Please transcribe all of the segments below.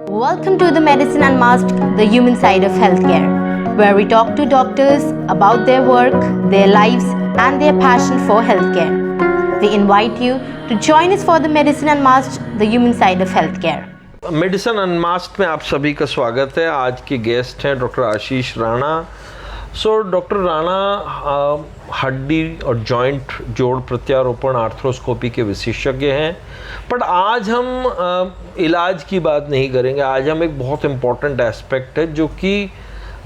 Welcome to the Medicine Unmasked, the human side of healthcare, where we talk to doctors about their work, their lives, and their passion for healthcare. We invite you to join us for the Medicine Unmasked, the human side of healthcare. Medicine unmasked में आप सभी का स्वागत है। आज के guest हैं doctor आशीष Rana. Doctor Rana हड्डी और जॉइंट जोड़ प्रत्यारोपण आर्थ्रोस्कोपी के विशेषज्ञ हैं, बट आज हम इलाज की बात नहीं करेंगे। आज हम एक बहुत इम्पॉर्टेंट एस्पेक्ट है जो कि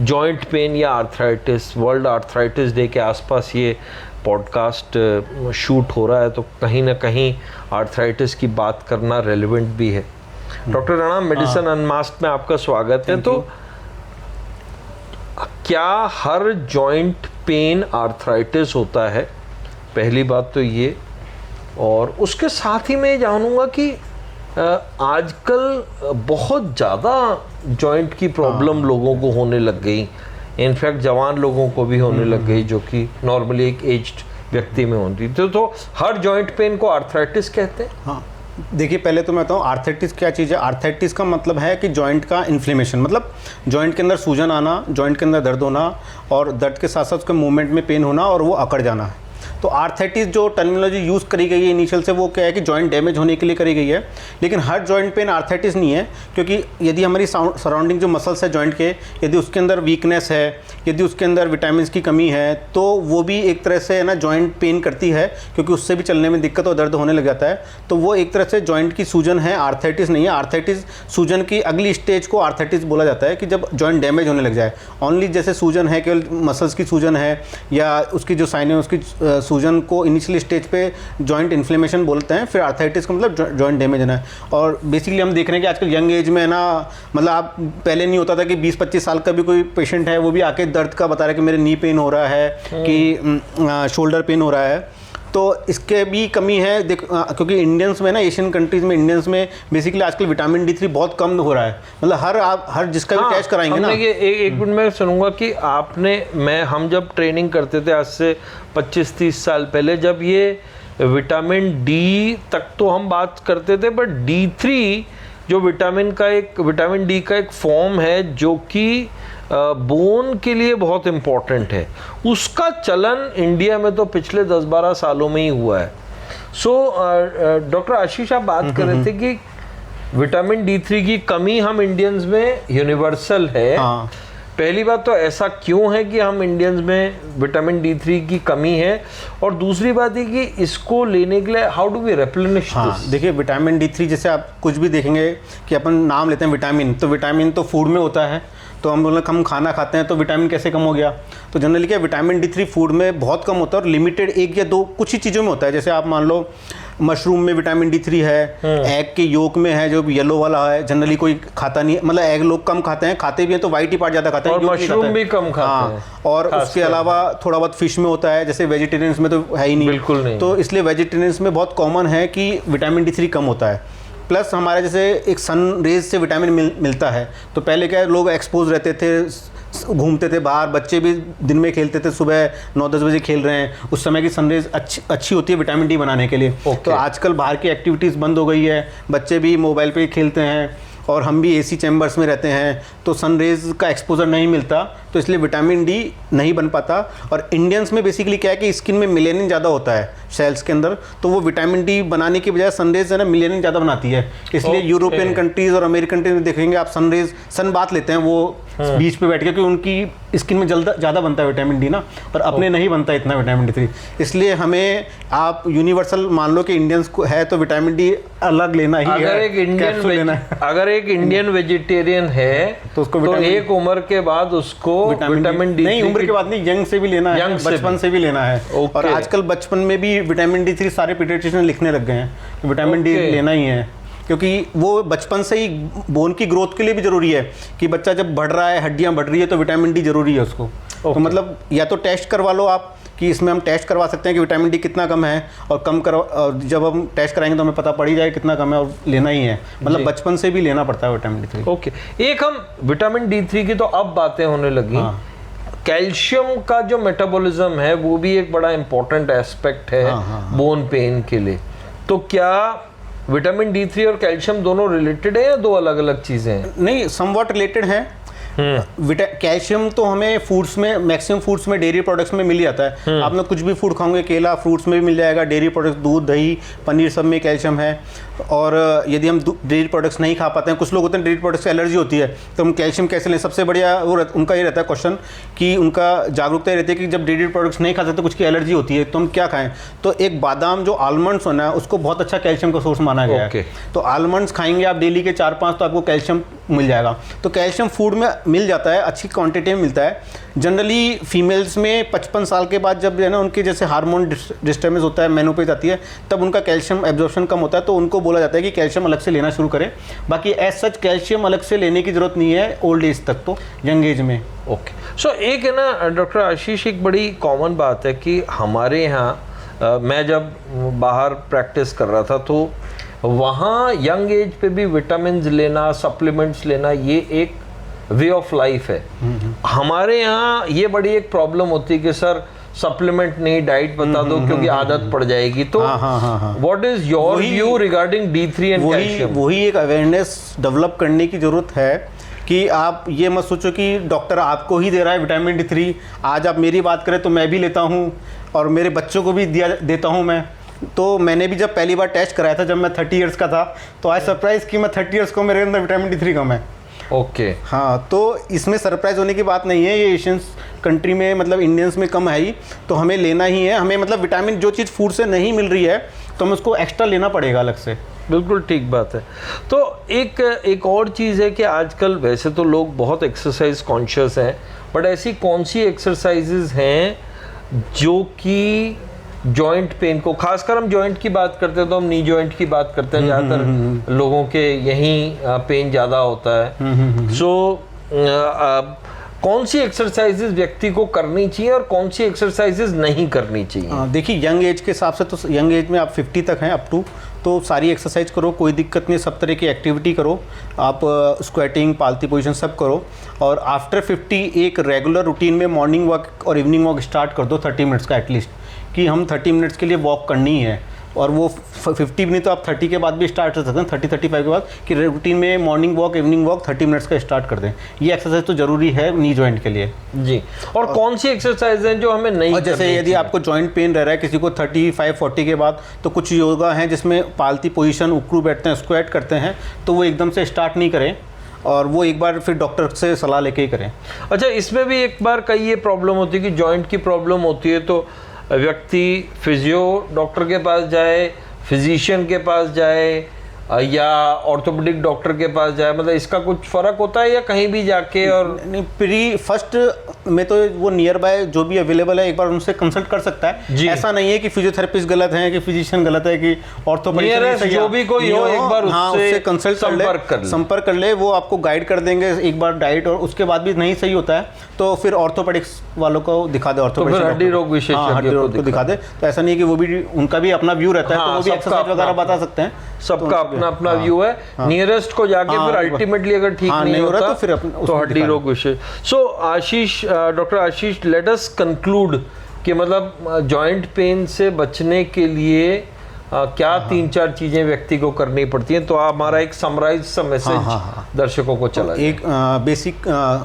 जॉइंट पेन या आर्थराइटिस, वर्ल्ड आर्थराइटिस डे के आसपास ये पॉडकास्ट शूट हो रहा है, तो कहीं ना कहीं आर्थराइटिस की बात करना रेलिवेंट भी है। डॉक्टर राणा, मेडिसिन अनमास्क्ड में आपका स्वागत है। तो क्या हर जॉइंट पेन आर्थराइटिस होता है? पहली बात तो ये, और उसके साथ ही मैं जानूंगा कि आजकल बहुत ज़्यादा जॉइंट की प्रॉब्लम लोगों को होने लग गई। इनफैक्ट जवान लोगों को भी होने लग गई, जो कि नॉर्मली एक एज्ड व्यक्ति में होती थी। तो हर जॉइंट पेन को आर्थराइटिस कहते हैं? हाँ, देखिए पहले तो मैं बताऊँ आर्थराइटिस क्या चीज़ है। आर्थराइटिस का मतलब है कि जॉइंट का इन्फ्लेमेशन, मतलब जॉइंट के अंदर सूजन आना, जॉइंट के अंदर दर्द होना, और दर्द के साथ साथ उसके मूवमेंट में पेन होना और वो अकड़ जाना है। तो आर्थराइटिस जो टर्मिनोलॉजी यूज़ करी गई है इनिशियल से, वो क्या है कि जॉइंट डैमेज होने के लिए करी गई है। लेकिन हर जॉइंट पेन आर्थराइटिस नहीं है, क्योंकि यदि हमारी सराउंडिंग जो मसल्स है जॉइंट के, यदि उसके अंदर वीकनेस है, यदि उसके अंदर विटामिन की कमी है, तो वो भी एक तरह से है ना जॉइंट पेन करती है, क्योंकि उससे भी चलने में दिक्कत और दर्द होने लग जाता है। तो वो एक तरह से जॉइंट की सूजन है, आर्थराइटिस नहीं है। आर्थराइटिस सूजन की अगली स्टेज को आर्थराइटिस बोला जाता है, कि जब जॉइंट डैमेज होने लग जाए। ओनली जैसे सूजन है, केवल मसल्स की सूजन है या उसकी जो साइन है उसकी सूजन को इनिशियल स्टेज पे जॉइंट इन्फ्लेमेशन बोलते हैं। फिर आर्थराइटिस का मतलब जॉइंट डैमेज है ना। और बेसिकली हम देख रहे हैं कि आजकल यंग एज में है ना, मतलब आप पहले नहीं होता था कि 20-25 साल का भी कोई पेशेंट है वो भी आके दर्द का बता रहा है कि मेरे नी पेन हो रहा है, कि शोल्डर पेन हो रहा है। तो इसके भी कमी है क्योंकि इंडियंस में ना, एशियन कंट्रीज़ में, इंडियंस में बेसिकली आजकल विटामिन D3 बहुत कम हो रहा है। मतलब हर जिसका भी टेस्ट कराएंगे ना। एक मिनट में सुनूंगा कि हम जब ट्रेनिंग करते थे आज से 25-30 साल पहले, जब ये विटामिन D तक तो हम बात करते थे, बट D3 जो विटामिन D का एक फॉर्म है जो कि बोन के लिए बहुत इम्पोर्टेंट है, उसका चलन इंडिया में तो पिछले 10-12 सालों में ही हुआ है। डॉक्टर आशीष, आप बात कर रहे थे कि विटामिन D3 की कमी हम इंडियंस में यूनिवर्सल है। हाँ। पहली बात तो ऐसा क्यों है कि हम इंडियंस में विटामिन D3 की कमी है, और दूसरी बात है कि इसको लेने के लिए how do we replenish this? हाँ, देखिए विटामिन D3 जैसे आप कुछ भी देखेंगे कि अपन नाम लेते हैं विटामिन, तो विटामिन तो फूड में होता है। तो हम खाना खाते हैं तो विटामिन कैसे कम हो गया? तो जनरली क्या, विटामिन D3 फूड में बहुत कम होता है और लिमिटेड 1 या 2 कुछ ही चीज़ों में होता है। जैसे आप मान लो मशरूम में विटामिन D3 है, एग के योक में है जो येलो वाला है, जनरली कोई खाता नहीं, मतलब एग लोग कम खाते हैं, खाते भी हैं तो वाइट ही पार्ट ज़्यादा खाते हैं, और मशरूम भी कम खाते हैं। और उसके अलावा थोड़ा बहुत फिश में होता है, जैसे वेजिटेरियंस में तो है ही नहीं, बिल्कुल नहीं। तो इसलिए वेजिटेरियंस में बहुत कॉमन है कि विटामिन D3 कम होता है। प्लस हमारे जैसे एक सन रेज से विटामिन मिलता है। तो पहले क्या लोग एक्सपोज रहते थे, घूमते थे बाहर, बच्चे भी दिन में खेलते थे, सुबह 9-10 बजे खेल रहे हैं, उस समय की सनरेज अच्छी होती है विटामिन D बनाने के लिए। तो आजकल बाहर की एक्टिविटीज़ बंद हो गई है, बच्चे भी मोबाइल पे खेलते हैं और हम भी AC चैम्बर्स में रहते हैं, तो सनरेज का एक्सपोजर नहीं मिलता, तो इसलिए विटामिन D नहीं बन पाता। और इंडियंस में बेसिकली क्या है कि स्किन में मिलेनिन ज़्यादा होता है सेल्स के अंदर, तो वो विटामिन D बनाने की बजाय सनरेज है ना मिलेनिन ज़्यादा बनाती है। इसलिए यूरोपियन कंट्रीज़ और अमेरिकन कंट्रीज में देखेंगे आप सन बात लेते हैं वो बीच पे बैठ के, क्योंकि उनकी स्किन में ज़्यादा बनता है विटामिन D ना, पर अपने नहीं बनता इतना विटामिन D3। इसलिए हमें आप यूनिवर्सल मान लो कि इंडियंस को है तो विटामिन D अलग लेना ही है। अगर एक इंडियन वेजिटेरियन है तो उसको एक उम्र के बाद उसको विटामिन D, नहीं उम्र के बाद नहीं, यंग से भी लेना है, बचपन से भी लेना है। और आजकल बचपन में भी विटामिन D3 सारे पीडियाट्रिशियन लिखने लग गए हैं कि विटामिन D लेना ही है, क्योंकि वो बचपन से ही बोन की ग्रोथ के लिए भी ज़रूरी है कि बच्चा जब बढ़ रहा है, हड्डियां बढ़ रही है, तो विटामिन D ज़रूरी है उसको। तो मतलब या तो टेस्ट करवा लो आप, कि इसमें हम टेस्ट करवा सकते हैं कि विटामिन D कितना कम है, और जब हम टेस्ट कराएंगे तो हमें पता पड़ ही जाए कितना कम है, और लेना ही है, मतलब बचपन से भी लेना पड़ता है विटामिन D3। ओके, एक हम विटामिन D3 की तो अब बातें होने लगी। कैल्शियम का जो मेटाबॉलिज्म है वो भी एक बड़ा इंपॉर्टेंट एस्पेक्ट है बोन पेन के लिए। तो क्या विटामिन D3 और कैल्शियम दोनों रिलेटेड है या दो अलग अलग चीजें हैं? नहीं, समवॉट रिलेटेड है। कैल्शियम तो हमें फूड्स में, मैक्सिमम फूड्स में, डेयरी प्रोडक्ट्स में मिल जाता है। आप लोग कुछ भी फूड खाओगे, केला, फ्रूट्स में भी मिल जाएगा, डेयरी प्रोडक्ट्स, दूध, दही, पनीर, सब में कैल्शियम है। और यदि हम डेयरी प्रोडक्ट्स नहीं खा पाते हैं, कुछ लोग होते हैं डेयरी प्रोडक्ट्स से एलर्जी होती है, तो हम कैल्शियम कैसे लें? सबसे बढ़िया वो उनका ये रहता है क्वेश्चन कि उनका जागरूकता ये रहती है कि जब डेयरी प्रोडक्ट्स नहीं खा सकते, कुछ की एलर्जी होती है, तो हम क्या खाएं? तो एक बादाम, जो आलमंड्स होना है, उसको बहुत अच्छा कैल्शियम का सोर्स माना गया है। तो आलमंड्स खाएंगे आप डेली के 4-5, तो आपको कैल्शियम मिल जाएगा। तो कैल्शियम फूड में मिल जाता है, अच्छी क्वांटिटी में मिलता है। जनरली फीमेल्स में 55 साल के बाद जब है ना उनके जैसे हार्मोन डिस्टर्बेंस होता है, मेनोपेज आती है, तब उनका कैल्शियम एब्जॉर्प्शन कम होता है, तो उनको बोला जाता है कि कैल्शियम अलग से लेना शुरू करें। बाकी एज सच कैल्शियम अलग से लेने की जरूरत नहीं है ओल्ड एज तक, तो यंग एज में। ओके, सो एक है ना डॉक्टर आशीष, एक बड़ी कॉमन बात है कि हमारे यहाँ मैं जब बाहर प्रैक्टिस कर रहा था तो वहाँ यंग एज पे भी विटामिन लेना, सप्लीमेंट्स लेना, ये एक वे ऑफ लाइफ है। हमारे यहाँ ये बड़ी एक प्रॉब्लम होती है कि सर सप्लीमेंट नहीं, डाइट बता दो क्योंकि आदत पड़ जाएगी। तो what is your view regarding D3 and calcium? वही एक अवेयरनेस डेवलप करने की जरूरत है कि आप ये मत सोचो कि डॉक्टर आपको ही दे रहा है विटामिन D3। आज आप मेरी बात करें तो मैं भी लेता हूँ और मेरे बच्चों को भी देता हूँ मैं। तो मैंने भी जब पहली बार टेस्ट कराया था, जब मैं 30 इयर्स का था, तो आज सरप्राइज कि मैं 30 इयर्स को मेरे अंदर विटामिन D3 कम है। ओके हाँ, तो इसमें सरप्राइज होने की बात नहीं है। ये एशियंस कंट्री में, मतलब इंडियंस में कम है ही, तो हमें लेना ही है। हमें मतलब विटामिन जो चीज़ फूड से नहीं मिल रही है तो हमें उसको एक्स्ट्रा लेना पड़ेगा अलग से। बिल्कुल ठीक बात है। तो एक और चीज़ है कि आजकल वैसे तो लोग बहुत एक्सरसाइज कॉन्शियस हैं, बट ऐसी कौन सी एक्सरसाइजेज हैं जो कि जॉइंट पेन को, खासकर हम जॉइंट की बात करते हैं तो हम नी जॉइंट की बात करते हैं, ज़्यादातर लोगों के यहीं पेन ज़्यादा होता है। सो कौन सी एक्सरसाइजेज व्यक्ति को करनी चाहिए और कौन सी एक्सरसाइजेज नहीं करनी चाहिए? देखिए, यंग एज के हिसाब से तो यंग एज में आप 50 तक हैं अप टू, तो सारी एक्सरसाइज करो, कोई दिक्कत नहीं, सब तरह की एक्टिविटी करो आप, स्क्वेटिंग, पालती पोजीशन सब करो। और आफ्टर 50 एक रेगुलर रूटीन में मॉर्निंग वॉक और इवनिंग वॉक स्टार्ट कर दो 30 मिनट्स का एटलीस्ट, कि हम 30 मिनट्स के लिए वॉक करनी है। और वो 50 भी नहीं तो आप 30 के बाद भी स्टार्ट कर सकते हैं, 30-35 के बाद, कि रूटीन में morning walk, evening walk 30 minutes का स्टार्ट कर दें। ये एक्सरसाइज तो जरूरी है नी जॉइंट के लिए जी। और कौन सी एक्सरसाइज हैं जो हमें नहीं, जैसे यदि आपको जॉइंट पेन रह रहा है किसी को 35-40 के बाद, तो कुछ योगा हैं जिसमें पालती पोजीशन, उकड़ू बैठते हैं, स्क्वाट करते हैं, तो वो एकदम से स्टार्ट नहीं करें और वो एक बार फिर डॉक्टर से सलाह लेके ही करें। अच्छा, इसमें भी एक बार कई ये प्रॉब्लम होती है कि जॉइंट की प्रॉब्लम होती है तो व्यक्ति फिजियो डॉक्टर के पास जाए, फिजिशियन के पास जाए या ऑर्थोपेडिक डॉक्टर के पास जाए, मतलब इसका कुछ फर्क होता है या कहीं भी जाके? और नहीं, फर्स्ट में तो वो नियर बाय जो भी अवेलेबल है एक बार उनसे कंसल्ट कर सकता है। ऐसा नहीं है कि फिजियोथेरेपिस्ट गलत है, कि फिजिशियन गलत है, कि ऑर्थोपेडिक, जो भी कोई हो एक बार उससे कंसल्ट संपर्क कर ले, वो आपको गाइड कर देंगे एक बार डाइट, और उसके बाद भी नहीं सही होता है तो फिर ऑर्थोपेडिक्स वालों को दिखा दे, ऑर्थोपेडिक हड्डी रोग विशेषज्ञ को दिखा दे। तो ऐसा नहीं कि वो भी, उनका भी अपना व्यू रहता है, तो वो भी एक्सरसाइज वगैरह बता सकते हैं। सबका अपना अपना व्यू है। नियरेस्ट को जाके फिर अल्टीमेटली अगर ठीक नहीं होता तो फिर तो हड्डी रोग विशेष। सो आशीष, डॉक्टर आशीष, लेट अस कंक्लूड कि मतलब जॉइंट पेन से बचने के लिए क्या 3-4 चीजें व्यक्ति को करनी पड़ती हैं, तो आप हमारा एक समराइज सा मैसेज दर्शकों को चला। एक बेसिक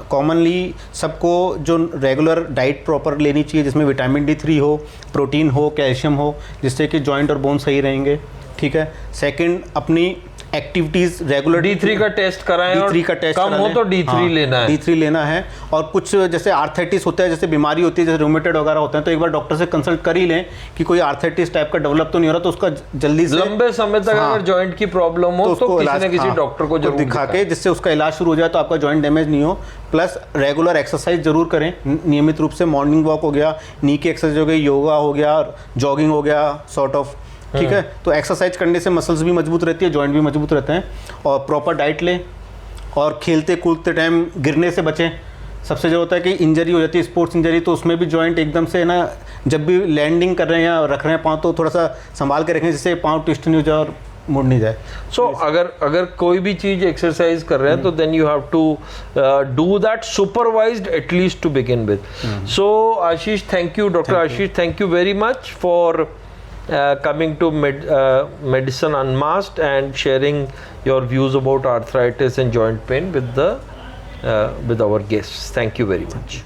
कॉमनली सबको जो रेगुलर डाइट प्रॉपर लेनी चाहिए, जिसमें विटामिन D3 हो, प्रोटीन हो, कैल्शियम हो, जिससे कि जॉइंट और बोन सही रहेंगे। ठीक है। सेकंड, अपनी एक्टिविटीज रेगुलर D3 का टेस्ट कराएं, D3 का टेस्ट कम हो तो D3 लेना है, D3 लेना है। और कुछ जैसे आर्थराइटिस होता है, जैसे बीमारी होती है, जैसे रूमेटॉइड वगैरह होते हैं, तो एक बार डॉक्टर से कंसल्ट कर ही लें कि कोई आर्थराइटिस टाइप का डेवलप तो नहीं हो रहा, तो उसका जल्दी से लंबे समय तक अगर जॉइंट की प्रॉब्लम हो तो किसी न किसी डॉक्टर को जरूर दिखा के, जिससे उसका इलाज शुरू हो जाए तो आपका जॉइंट डैमेज नहीं हो। प्लस रेगुलर एक्सरसाइज जरूर करें नियमित रूप से, मॉर्निंग वॉक हो गया, नी की एक्सरसाइज हो गई, योगा हो गया, जॉगिंग हो गया, सॉर्ट ऑफ। ठीक है। तो एक्सरसाइज करने से मसल्स भी मजबूत रहती है, जॉइंट भी मजबूत रहते हैं। और प्रॉपर डाइट लें और खेलते कूदते टाइम गिरने से बचें। सबसे जो होता है कि इंजरी हो जाती है, स्पोर्ट्स इंजरी, तो उसमें भी जॉइंट एकदम से ना, जब भी लैंडिंग कर रहे हैं या रख रहे हैं पाँव, तो थोड़ा सा संभाल के रखें जिससे पाँव ट्विस्ट नहीं हो जाए और मुड़ नहीं जाए। सो अगर कोई भी चीज एक्सरसाइज कर रहे हैं तो then you have to do that supervised at least to begin with. So Ashish, thank you, doctor Ashish, thank you very much for coming to Medicine Unmasked and sharing your views about arthritis and joint pain with our guests. Thank you very much.